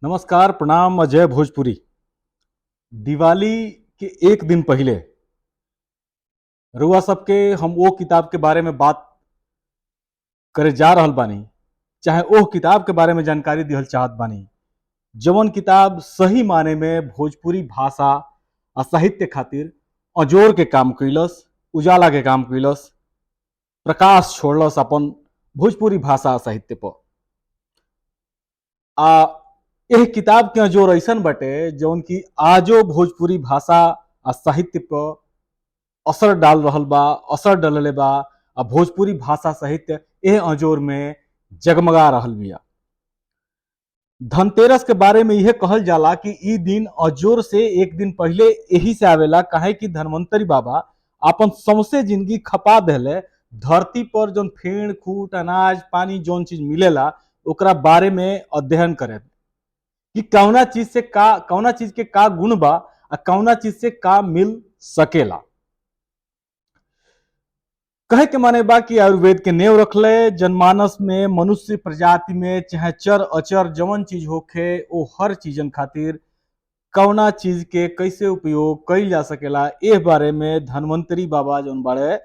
नमस्कार, प्रणाम। अजय भोजपुरी। दिवाली के एक दिन पहले रउआ सबके हम वो किताब के बारे में बात करे जा रहल बानी, चाहे वो किताब के बारे में जानकारी दिहल चाहत बानी, जवन किताब सही माने में भोजपुरी भाषा आ साहित्य खातिर अजोर के काम कैलस, उजाला के काम कैलस, प्रकाश छोड़लस अपन भोजपुरी भाषा आ साहित्य पर। आ एह किताब के अजोर ऐसन बाटे जौन की आजो भोजपुरी भाषा आ साहित्य पर असर डाल रहल बा, असर डलले बा। आ भोजपुरी भाषा साहित्य एह अजोर में जगमगा रहल बिया। धनतेरस के बारे में यह कहल जाला कि ई दिन अजोर से एक दिन पहले यही से आवेला, काहे कि धनवंतरी बाबा अपन सौंसे जिंदगी खपा देले धरती पर जौन फेड़ खूट अनाज पानी जौन चीज मिलेला ओकरा बारे में अध्ययन करे कि कौना चीज के का गुण बा आ कौना चीज से का मिल सकेला। कहे के माने बा कि आयुर्वेद के नेव रखले जनमानस में मनुष्य प्रजाति में चाहे चर अचर जवन चीज होखे वो हर चीजन खातिर कौना चीज के कैसे उपयोग कइल जा सकेला एह बारे में धनवंतरी बाबा जौन बाड़े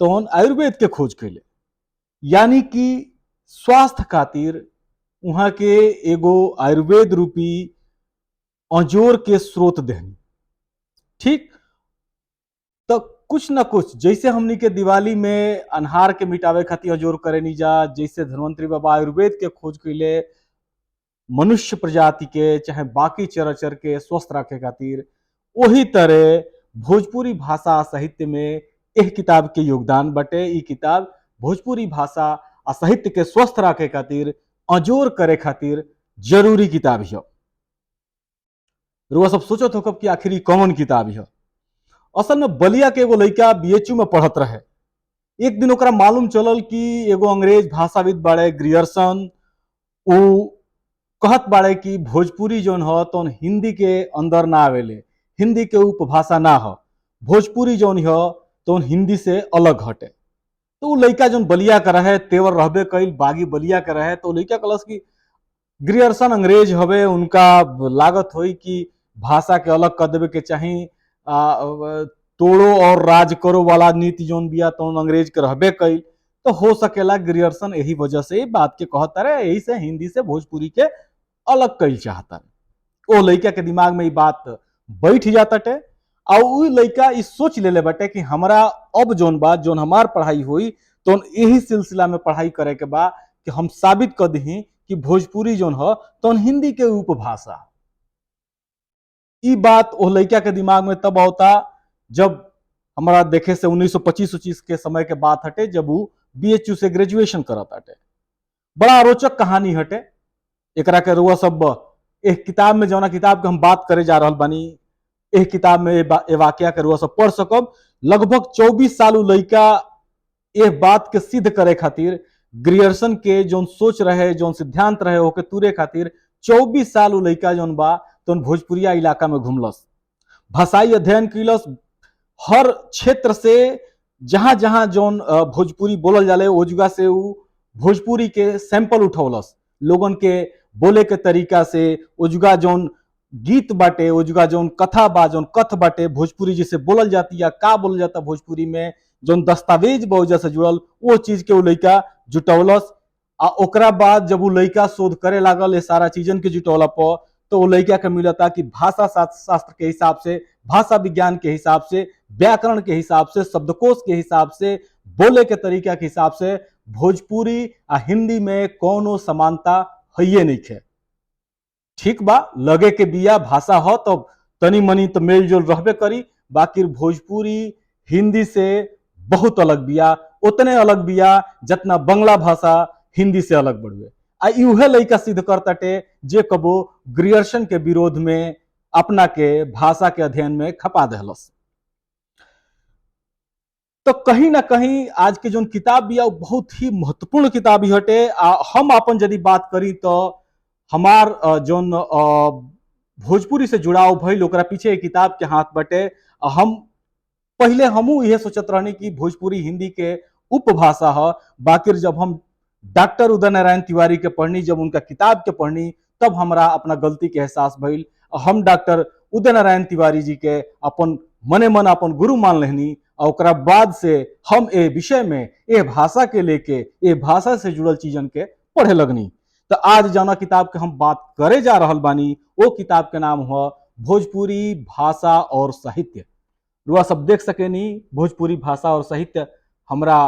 तौन आयुर्वेद के खोज कैले। यानी कि स्वास्थ्य खातिर वहां के एगो आयुर्वेद रूपी अजोर के स्रोत देहनी। ठीक, तो कुछ न कुछ जैसे हमनी के दिवाली में अनहार के मिटावे खातिर अजोर करेनी जा, जैसे धन्वंतरी बाबा आयुर्वेद के खोज कैले मनुष्य प्रजाति के चाहे बाकी चराचर के स्वस्थ रखे खातिर, वही तरह भोजपुरी भाषा साहित्य में एह किताब के योगदान बटे। ई किताब भोजपुरी भाषा आ साहित्य के स्वस्थ रखे खातिर अजोर करे खातिर जरूरी किताब है। रुआ सब सोचत हो कब कि आखिर कौन किताब है। असल में बलिया के एगो लड़का बीएचयू में पढ़त रहे। एक दिन ओकरा मालूम चलल कि एगो अंग्रेज भाषाविद बाड़े ग्रियर्सन, उ कहत बाड़े कि भोजपुरी जौन ह तौन हिंदी के अंदर ना आवेले, हिंदी के उपभाषा ना ह, भोजपुरी जौन ह तौन हिंदी से अलग हटे। तो उ लड़का जौन बलिया का रहे, तेवर रहबे कइल, बागी बलिया का रहे, तो लड़का कहलस कि ग्रियर्सन अंग्रेज हवे, उनका लागत होई कि भाषा के अलग कर देवे के चाही, तोड़ो और राज करो वाला नीति जौन बिया तौन अंग्रेज के रहबे कइल। तो हो सकेला ग्रियर्सन यही वजह से बात के कहता रहे, यही से हिंदी से भोजपुरी के अलग कइल चाहता रहे। ओ लड़का के दिमाग में ये बात बैठ जाता टे और उ लड़का इस सोच लेले बटे कि हमरा अब जौन बा जौन हमार पढ़ाई हुई तो यही सिलसिला में पढ़ाई करे के बा कि हम साबित कर दी कि भोजपुरी जौन ह तो हिंदी के उपभाषा। ई बात ओ लड़का के दिमाग में तब होता जब हमारा देखे से 1925 के समय के बात हटे, जब वो बीएचयू से ग्रेजुएशन करत हटे। बड़ा रोचक कहानी हटे। एकरा के रुआ सब एक किताब में जौना किताब के हम बात करे जा रहल बानी, एक किताब में ए वाकया के रुआ सब पढ़ सकब। लगभग 24 साल लड़का ये बात के सिद्ध करे खातिर ग्रियर्सन के जौन सोच रहे, जौन सिद्धांत रहे ओके तुरे खातिर 24 साल लड़का जौन बा तो भोजपुरिया इलाका में घूमलस, भाषाई अध्ययन कैलस। हर क्षेत्र से जहां जहां जौन भोजपुरी बोलल जाले ओ जगह से उ भोजपुरी के सैंपल उठौलस, लोगन के बोले के तरीका से, ओ जगह जौन गीत बाटे, ओ जगह जौन कथा बा, जौन कथ बाटे भोजपुरी जिसे बोलल जाती या का बोलल जाता भोजपुरी में, जौन दस्तावेज बा वजह से जुड़ल वो चीज के वो लड़का जुटौलस। आ ओकरा बाद जब वो लड़का शोध करे लागल सारा चीजन के जुटौला पर, तो वो लड़का के मिलता कि भाषा शास्त्र के हिसाब से, भाषा विज्ञान के हिसाब से, व्याकरण के हिसाब से, शब्दकोश के हिसाब से, बोले के तरीका के हिसाब से भोजपुरी आ हिंदी में कोनो समानता है नहीं खे। ठीक बा, लगे के बिया भाषा हो तो तनी मनी तो मेल जोल रहबे करी, बाकी भोजपुरी हिंदी से बहुत अलग बिया, उतने अलग बिया जितना बंगला भाषा हिंदी से अलग बढ़ुए। आ उहे लड़का सिद्ध करताटे जे कबो ग्रियर्सन के विरोध में अपना के भाषा के अध्ययन में खपा दहलस। तो कहीं ना कहीं आज के जो किताब बिया बहुत ही महत्वपूर्ण किताब हटे। हम अपन यदि बात करी तो हमार जोन भोजपुरी से जुड़ाव भइल ओकरा पीछे किताब के हाथ बटे। हम पहले हमू यह सोचत रहनी कि भोजपुरी हिंदी के उपभाषा है, बाकी जब हम डॉक्टर उदय नारायण तिवारी के पढ़नी, जब उनका किताब के पढ़नी तब हमरा अपना गलती के एहसास भइल। हम डॉक्टर उदय नारायण तिवारी जी के अपन मने मन अपन गुरु मान लेहनी और ओकरा बाद से हम ए विषय में ए भाषा के लेके ए भाषा से जुड़ल चीजन के पढ़े लगनी। तो आज जौना किताब के हम बात करे जा रहल बानी वो किताब के नाम हुआ भोजपुरी भाषा और साहित्य। रुआ सब देख सकेनी भोजपुरी भाषा और साहित्य हमरा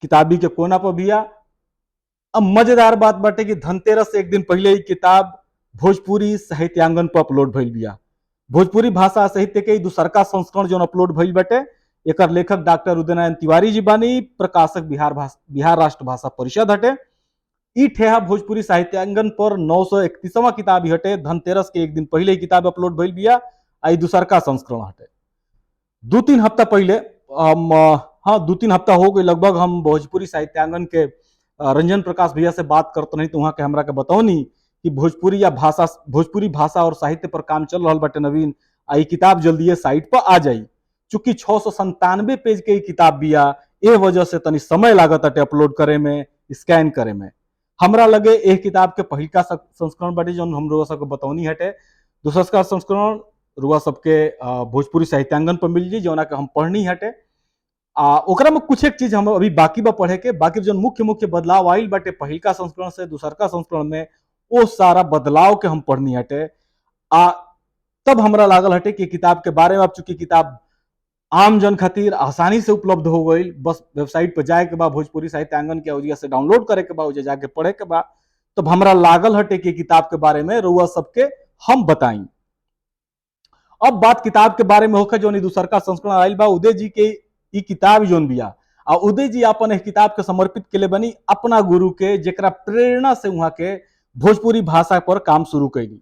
किताबी के कोना पर बिया। अब मजेदार बात बाटे कि धनतेरस से एक दिन पहले ही किताब भोजपुरी साहित्यांगन पर अपलोड भइल बिया। भोजपुरी भाषा साहित्य के दूसरका संस्करण जो अपलोड भइल बाटे एकर लेखक डॉक्टर उदय नारायण तिवारी जी बानी, प्रकाशक बिहार राष्ट्र भाषा परिषद हटे। ई ठेहा भोजपुरी साहित्यांगन पर 931वां किताब ही हटे। धनतेरस के एक दिन पहले ही किताब अपलोड भइल बिया। आई दूसरका संस्करण हटे। 2-3 हफ्ता पहले हम हाँ 2-3 हफ्ता हो गए लगभग हम भोजपुरी साहित्यांगन के रंजन प्रकाश भैया से बात करते नहीं तो वहां के हमरा के बताओनी कि भोजपुरी भाषा और साहित्य पर काम चल रहा बाटे नवीन। आई किताब जल्दी साइट पर आ जाई। चूंकि 697 पेज के किताब बिया ए वजह से तनी समय लागत अटे अपलोड करे में, स्कैन करे में। हमरा लगे एक किताब के पहिलका संस्करण बाटे जो हम रुआ सबके बतौनी हटे। दूसरा संस्करण रुआ सबके भोजपुरी साहित्यांगन पर मिल जी जौना के हम पढ़नी हटे। ओकरा में कुछ एक चीज हम अभी बाकी बा पढ़े के। बाकी जो मुख्य बदलाव आइल बाटे पहिलका संस्करण से दूसरका संस्करण में वो सारा बदलाव के हम पढ़नी हटे। तब हमरा लागल हटे कि किताब के बारे में अब चूंकि किताब आम जन खातिर आसानी से उपलब्ध हो गई, बस वेबसाइट पर जाए के बाद भोजपुरी साहित्यांगन के वजह से डाउनलोड करे के बाद जाके पढ़े के बाद तब हमरा लागल हटे कि किताब के बारे में रुआ सबके हम बताई। अब बात किताब के बारे में होकर जो दूसरका संस्करण आइल बा उदय जी के ई किताब जोन बिया आ उदय जी अपन एक किताब के समर्पित के लिए बनी अपना गुरु के जेकरा प्रेरणा से वहां के भोजपुरी भाषा पर काम शुरू कैली।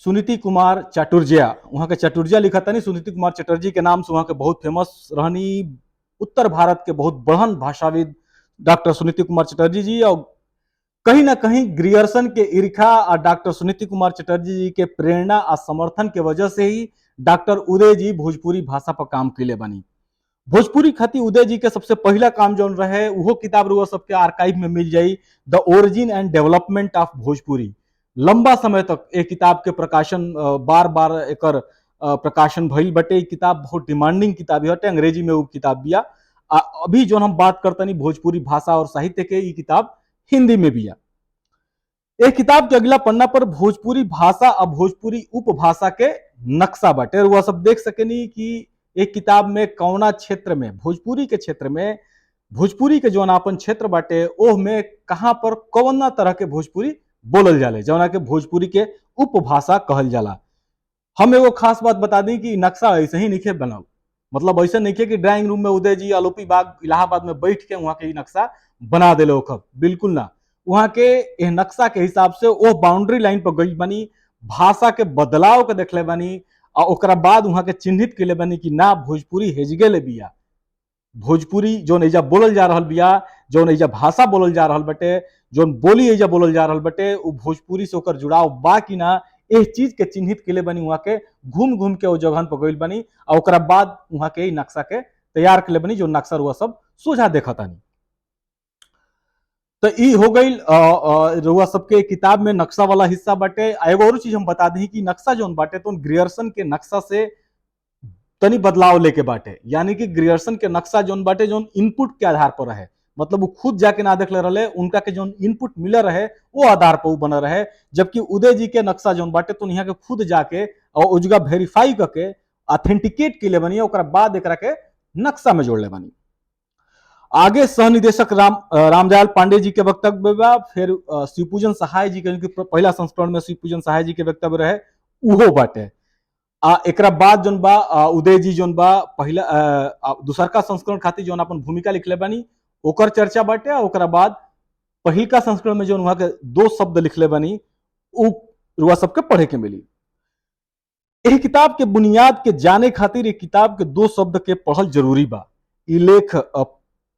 सुनीति कुमार चटुर्जिया, वहां के चटुर्जिया लिखा था नहीं, सुनीति कुमार चटर्जी के नाम से वहां के बहुत फेमस रहनी। उत्तर भारत के बहुत बड़हन भाषाविद डॉक्टर सुनीति कुमार चटर्जी जी और कहीं ना कहीं ग्रियर्सन के ईर्खा और डॉक्टर सुनीति कुमार चटर्जी जी के प्रेरणा और समर्थन के वजह से ही डॉक्टर उदय जी भोजपुरी भाषा पर काम के लिए बनी। भोजपुरी खातिर उदय जी के सबसे पहला काम जो रहे वो किताब रुआ सबके आर्काइव में मिल जाई, the origin and development of Bhojpuri. लंबा समय तक एक किताब के प्रकाशन बार बार एकर प्रकाशन भइल बटे। किताब बहुत डिमांडिंग किताब हटे, अंग्रेजी में वो किताब बिया। अभी जो हम बात करतनी भोजपुरी भाषा और साहित्य के ये किताब हिंदी में बिया। एक किताब के अगला पन्ना पर भोजपुरी भाषा और भोजपुरी उपभाषा के नक्शा बाटे। वह सब देख सकेनी कि एक किताब में कौना क्षेत्र में भोजपुरी के क्षेत्र में भोजपुरी के जौन आपन क्षेत्र बाटे ओह में कहां पर कौना तरह के भोजपुरी बोलल जाले जौना के भोजपुरी के उपभाषा कहल जाला। हम एगो खास बात बता दी कि नक्शा ऐसे ही नहीं बनल, मतलब ऐसे नहीं कि ड्राइंग रूम में उदय जी आलोपी बाग इलाहाबाद में बैठ के वहां के नक्शा बना दिले ओखब, बिल्कुल ना। वहां के नक्शा के हिसाब से वो बाउंड्री लाइन पर गई बनी, भाषा के बदलाव के देखले बनी और ओकरा बाद वहां के चिन्हित के ले बनी कि ना भोजपुरी हेजगे ले बिया। भोजपुरी जो एजा बोलल जा रहल बिया, जो एजा भाषा बोलल जा रहल बटे, जो बोली एजा बोलल जा रहल बटे वो भोजपुरी से ओकर जुड़ाव बा कि ना, इस चीज के चिन्हित के लिए बनी वहां के घूम घूम के वो जगह पर गई बनी और ओकरा बाद वहां के नक्शा के तैयार के लिए बनी जो नक्शा रुआ सब सोझा देखा तानी। तो ई हो गई रुआ सबके किताब में नक्शा वाला हिस्सा बाटे। एगो और चीज हम बता दी कि नक्शा जो बाटे तो ग्रियर्सन के नक्शा से तनी बदलाव लेके बाटे, यानी कि ग्रियर्सन के नक्शा जो बाटे जो इनपुट के आधार पर रहे, मतलब वो खुद जाके ना देख ले रहे, उनका के जो इनपुट मिले रहे वो आधार पर बना रहे। जबकि उदय जी के नक्शा जो बाटे तो यहाँ के खुद जाके और उस जगह वेरीफाई करके ऑथेंटिकेट के लिए बनी ओकरा बाद एकरा के नक्शा में जोड़ ले बनी। आगे सह निदेशक रामदयाल पांडे जी के वक्तव्य बा, फिर शिवपूजन सहाय जी के पहला संस्करण में शिवपूजन सहाय जी के वक्तव्य रहे उहो बाटे। एकरा बाद जोन बा उदय जी जोन बा पहला दूसरका संस्करण खातिर जोन अपन भूमिका लिखले बानी ओकर चर्चा बाटे। ओकरा बाद पहिलका संस्करण में जोन वहां के 2 शब्द लिखले बानी उ रुआ सबके पढ़े के मिली। एह किताब के बुनियाद के जाने खातिर एक किताब के 2 शब्द के पढ़ल जरूरी बा। ई लेख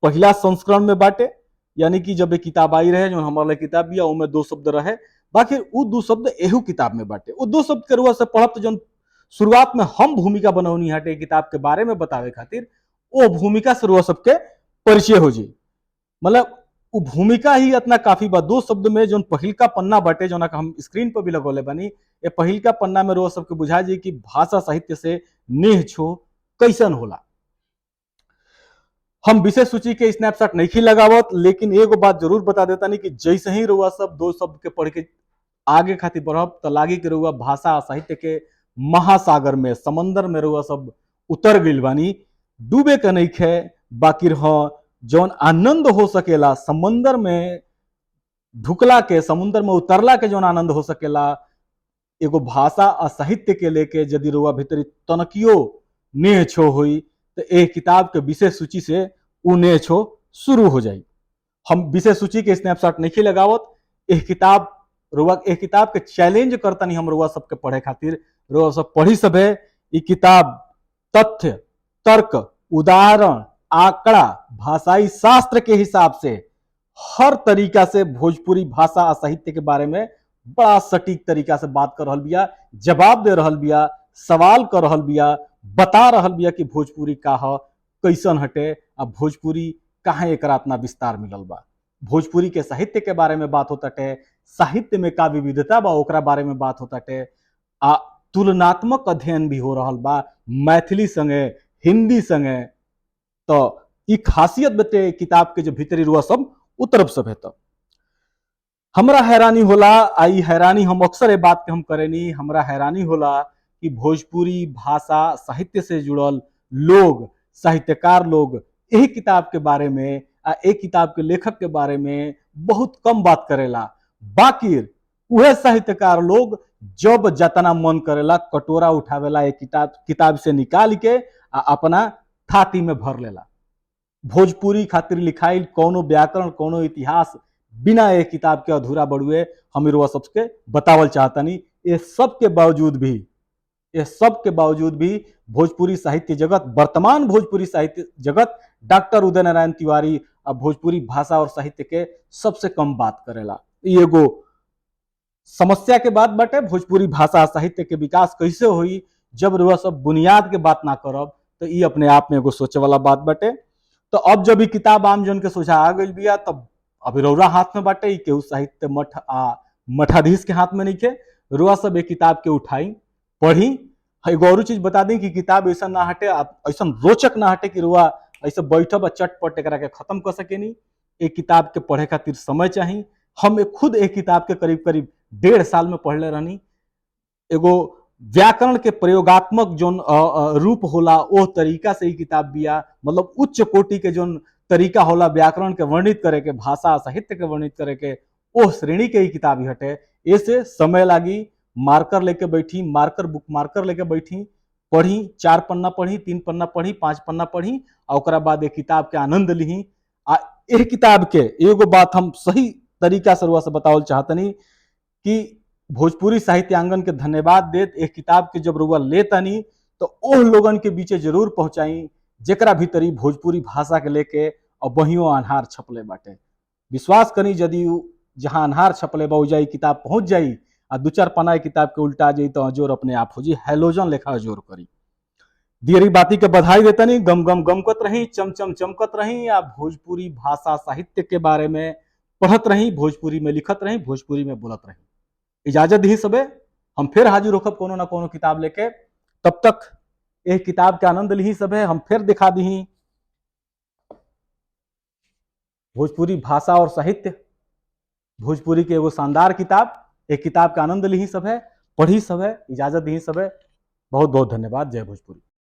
पहला संस्करण में बाटे, यानी कि जब एक किताब आई रहे जो हमारे किताब भी उनमें 2 शब्द रहे, बाकी वो 2 शब्द एहू किताब में बाटे। वो 2 शब्द के रुआ से पढ़ब तो जो शुरुआत में हम भूमिका बनौनी हटे किताब के बारे में बतावे खातिर वो भूमिका से रुआ सबके परिचय हो जी। मतलब उ भूमिका ही इतना काफी बा। दो शब्द में जो पहिलका पन्ना बाटे जो हम स्क्रीन पर भी लगौले बानी, ये पहिलका पन्ना में रोज सबके बुझा जी कि भाषा साहित्य से नेह छो कैसन होला। हम विशेष सूची के स्नैपशॉट नहीं लगावत, लेकिन एगो बात जरूर बता देता नहीं कि जैसे ही रुआ सब दो शब्द के पढ़ के आगे खातिर बढ़ब तो लागी कि रुआ भाषा साहित्य के महासागर में समंदर में रुआ सब उतर गइल बानी। डूबे के नहीं खे, बाकी जौन आनंद हो सकेला समंदर में ढुकला के, समुद्र में उतरला के जौन आनंद हो सकेला, एगो भाषा और साहित्य के लेके यदि रुआ भीतरी तनकियो नेह छो हुई तो एक किताब के विशेष सूची से उ नेह छो शुरू हो जाई। हम विशेष सूची के स्नैपशॉट नहीं लगावत, एक किताब के चैलेंज करता नहीं हम रुआ सबके पढ़े खातिर। रुआ सब पढ़ी सबे ई किताब तथ्य, तर्क, उदाहरण, आंकड़ा, भाषाई शास्त्र के हिसाब से हर तरीका से भोजपुरी भाषा और साहित्य के बारे में बड़ा सटीक तरीका से बात कर रहल बिया, जवाब दे रहल बिया, सवाल कर रहल बिया, बता रहल बिया कि भोजपुरी का ह, कैसन हटे, अब भोजपुरी काहे एकरा इतना विस्तार मिलल बा। भोजपुरी के साहित्य के बारे में बात होता है, साहित्य में का विविधता बा ओकरा बारे में बात होता है, आ तुलनात्मक अध्ययन भी हो रहल बा मैथिली संगे हिंदी संगे। तो ई खासियत बते किताब के जो भीतरी रुआ सब उतरब सब है। तो हमरा हैरानी होला, आई हैरानी हम अक्सर ये बात के हम करेनी, हमरा हैरानी होला कि भोजपुरी भाषा साहित्य से जुड़ल लोग, साहित्यकार लोग यही किताब के बारे में एक किताब के लेखक के बारे में बहुत कम बात करेला। बाकी वह साहित्यकार लोग जब जतना मन करेला कटोरा उठावेला एक किताब से निकाल के अपना थाती में भर लेला। भोजपुरी खातिर लिखाइल कोनो व्याकरण, कोनो इतिहास बिना एक किताब के अधूरा बड़ुए हम रुआ सबके बतावल चाहतनी। ये सब के बावजूद भी भोजपुरी साहित्य जगत, वर्तमान भोजपुरी साहित्य जगत डॉक्टर उदय नारायण तिवारी अब भोजपुरी भाषा और साहित्य के सबसे कम बात करेला। ये एगो समस्या के बात बाटे। भोजपुरी भाषा साहित्य के विकास कैसे हुई जब रुआ सब बुनियाद के बात ना करब, तो ये अपने आप में एगो सोचे वाला बात बाटे। तो अब जब ये किताब आम जन के सोचा आ गई बिया, तब अभी रौरा हाथ में बाटे, केहू साहित्य मठ मठाधीश के हाथ में नहीं के। रुआ सब एक किताब के उठाई, पढ़ी। एगो और चीज बता दी कि किताब ऐसा ना हटे, ऐसा रोचक ना हटे कि रुआ ऐसे बैठब चटपट एकरा के खत्म कर सकेनी। एक किताब के पढ़े खातिर समय चाहिए। हम खुद एक किताब के करीब करीब 1.5 साल में पढ़ले रहनी। एगो व्याकरण के प्रयोगात्मक जोन रूप होला ओ तरीका से ही किताब बिया, मतलब उच्च कोटि के जोन तरीका होला व्याकरण के वर्णित करे के, भाषा साहित्य के वर्णित करे के, ओ श्रेणी के ही किताब ही हटे। ऐसे समय लागी, मार्कर लेके बैठी, बुक मार्कर लेके बैठी, पढ़ी, 4 पन्ना पढ़ी, 3 पन्ना पढ़ी, 5 पन्ना पढ़ी, और ओकरा बाद एक किताब के आनंद ली। आ एक किताब के एगो बात हम सही तरीका से रुआ से बतावल चाहतनी कि भोजपुरी साहित्यांगन के धन्यवाद देत एक किताब के जब रुआ लेतनी तो ओह लोगन के बीचे जरूर पहुंचाई जेकरा भीतरी भोजपुरी भाषा के लेके और बहियों अनहार छपले बाटे। विश्वास करी यदि जहां अनहार छपले बा जाई किताब पहुंच जाई आ 2-4 पन्ना किताब के उल्टा जाई तो अजोर अपने आप हो जी, हैलोजन लेखा अजोर करी। दियरी बाती के बधाई देतनी, गम गम गमकत रही, चमचम चमकत रही, या भोजपुरी भाषा साहित्य के बारे में पढ़त रही, भोजपुरी में लिखत रही, भोजपुरी में बोलत रही। इजाजत दी सबे, हम फिर हाजिर होखब कोनो ना कोनो किताब लेके। तब तक एक किताब के आनंद ली सबे, हम फिर दिखा दी भोजपुरी भाषा और साहित्य, भोजपुरी के एगो शानदार किताब। एक किताब का आनंद ली सबे, पढ़ी सबे, इजाजत दी सबे। बहुत बहुत धन्यवाद। जय भोजपुरी।